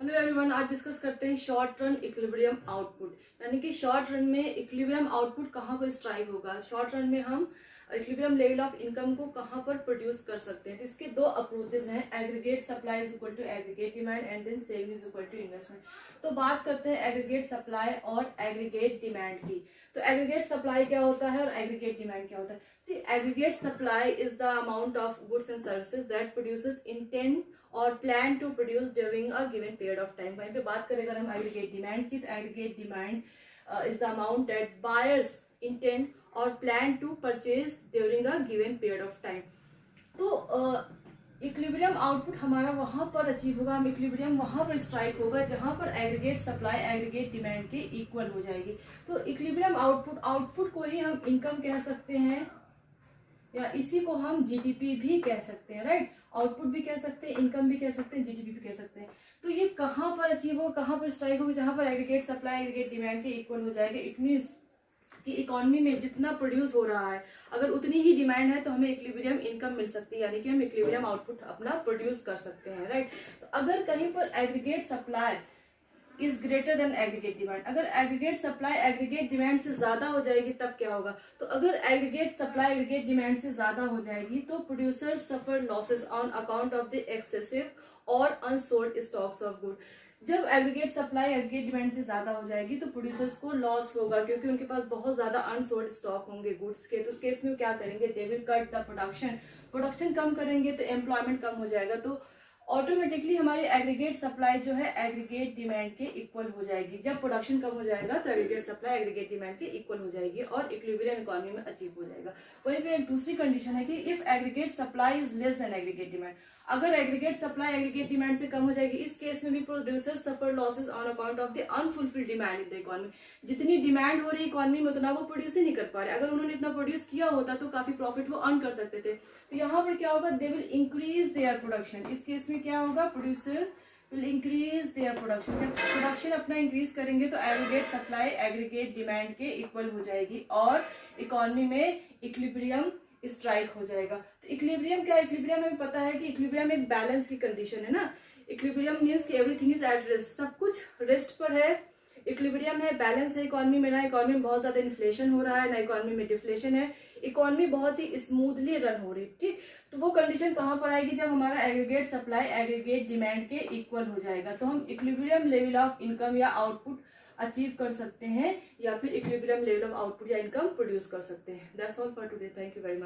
Hello everyone, आज discuss करते हैं शॉर्ट रन इक्विलिब्रियम आउटपुट। यानी कि शॉर्ट रन में इक्विलिब्रियम आउटपुट कहाँ पर स्ट्राइक होगा। शॉर्ट रन में हम इक्विलिब्रियम लेवल ऑफ इनकम को कहाँ पर प्रोड्यूस कर सकते हैं। तो इसके दो अप्रोचेस हैं, aggregate supply is equal to aggregate demand and then saving is equal to investment. तो बात करते हैं एग्रीगेट सप्लाई और एग्रीगेट डिमांड की। तो एग्रीगेट सप्लाई क्या होता है और एग्रीगेट डिमांड क्या होता है। See aggregate supply is the amount of goods and services that producers intend और plan to produce during a given period of time. वहीं पे बात करें अगर हम एग्रीगेट डिमांड की, तो aggregate demand is the amount that buyers intend और plan to purchase during a given period of time. तो इक्विलिब्रियम आउटपुट हमारा वहां पर अचीव होगा, हम इक्विलिब्रियम वहां पर स्ट्राइक होगा जहां पर एग्रीगेट सप्लाई एग्रीगेट डिमांड के इक्वल हो जाएगी। तो इक्विलिब्रियम आउटपुट को ही हम इनकम कह सकते हैं या इसी को हम जीडीपी भी कह सकते हैं, राइट। आउटपुट भी कह सकते हैं, इनकम भी कह सकते हैं, जीडीपी भी कह सकते हैं। तो ये कहाँ पर अचीव होगा, कहाँ पर स्ट्राइक होगा, जहां पर एग्रीगेट सप्लाई एग्रीगेट डिमांड के इक्वल हो जाएगा। इट मीन्स कि इकोनॉमी में जितना प्रोड्यूस हो रहा है अगर उतनी ही डिमांड है तो हमें इक्विलिब्रियम इनकम मिल सकती है, यानी कि हम इक्विलिब्रियम आउटपुट अपना प्रोड्यूस कर सकते हैं, राइट। तो अगर कहीं पर aggregate supply is greater than aggregate demand, अगर एग्रीगेट सप्लाई एग्रीगेट डिमांड से ज्यादा हो जाएगी तब क्या होगा। तो अगर एग्रीगेट सप्लाई एग्रीगेट डिमांड से ज्यादा हो जाएगी तो producers suffer losses on account of the excessive और अनसोल्ड स्टॉक्स ऑफ गुड। जब एग्रीगेट सप्लाई एग्रीगेट डिमांड से ज्यादा हो जाएगी तो प्रोड्यूसर्स को लॉस होगा, क्योंकि उनके पास बहुत ज्यादा अनसोल्ड स्टॉक होंगे गुड्स के। तो उस केस में क्या करेंगे, they will cut the production कम करेंगे तो एम्प्लॉयमेंट कम हो जाएगा। तो ऑटोमेटिकली हमारी एग्रीगेट सप्लाई जो है एग्रीगेट डिमांड के इक्वल हो जाएगी। जब प्रोडक्शन कम हो जाएगा तो एग्रीगेट सप्लाई एग्रीगेट डिमांड के इक्वल हो जाएगी और इक्विलिब्रियम इकोनॉमी में अचीव हो जाएगा। वहीं पे एक दूसरी कंडीशन है कि if aggregate supply is less than aggregate demand, अगर एग्रीगेट सप्लाई एग्रीगेट डिमांड से कम हो जाएगी, इस केस में भी producers suffer losses on account of the unfulfilled demand in the economy. जितनी डिमांड हो रही है इकोनॉमी में उतना वो प्रोड्यूस ही नहीं कर पा रहे। अगर उन्होंने इतना प्रोड्यूस किया होता तो काफी प्रॉफिट वो अर्न कर सकते थे। तो यहाँ पर क्या होगा, they will increase their production. इस केस में क्या होगा, producers will increase their production. जब प्रोडक्शन अपना इंक्रीज करेंगे तो एग्रीगेट सप्लाई एग्रीगेट डिमांड के इक्वल हो जाएगी और इकोनॉमी में इक्विलिब्रियम स्ट्राइक हो जाएगा। तो इक्विलिब्रियम क्या है, इक्विलिब्रियम हमें पता है कि इक्विलिब्रियम एक बैलेंस की कंडीशन है ना। इक्विलिब्रियम मींस कि एवरीथिंग इज एट रेस्ट, सब कुछ रेस्ट पर है। इक्विलिब्रियम है, बैलेंस है इकोनॉमी में, ना इकोनॉमी में बहुत ज्यादा इन्फ्लेशन हो रहा है ना इकोनॉमी में डिफ्लेशन है। इकोनॉमी बहुत ही स्मूथली रन हो रही है, ठीक। तो वो कंडीशन कहाँ पर आएगी, जब हमारा एग्रीगेट सप्लाई एग्रीगेट डिमांड के इक्वल हो जाएगा तो हम इक्विलिब्रियम लेवल ऑफ इनकम या आउटपुट अचीव कर सकते हैं या फिर इक्विलिब्रियम लेवल ऑफ आउटपुट या इनकम प्रोड्यूस कर सकते हैं। That's all for today, thank you very much.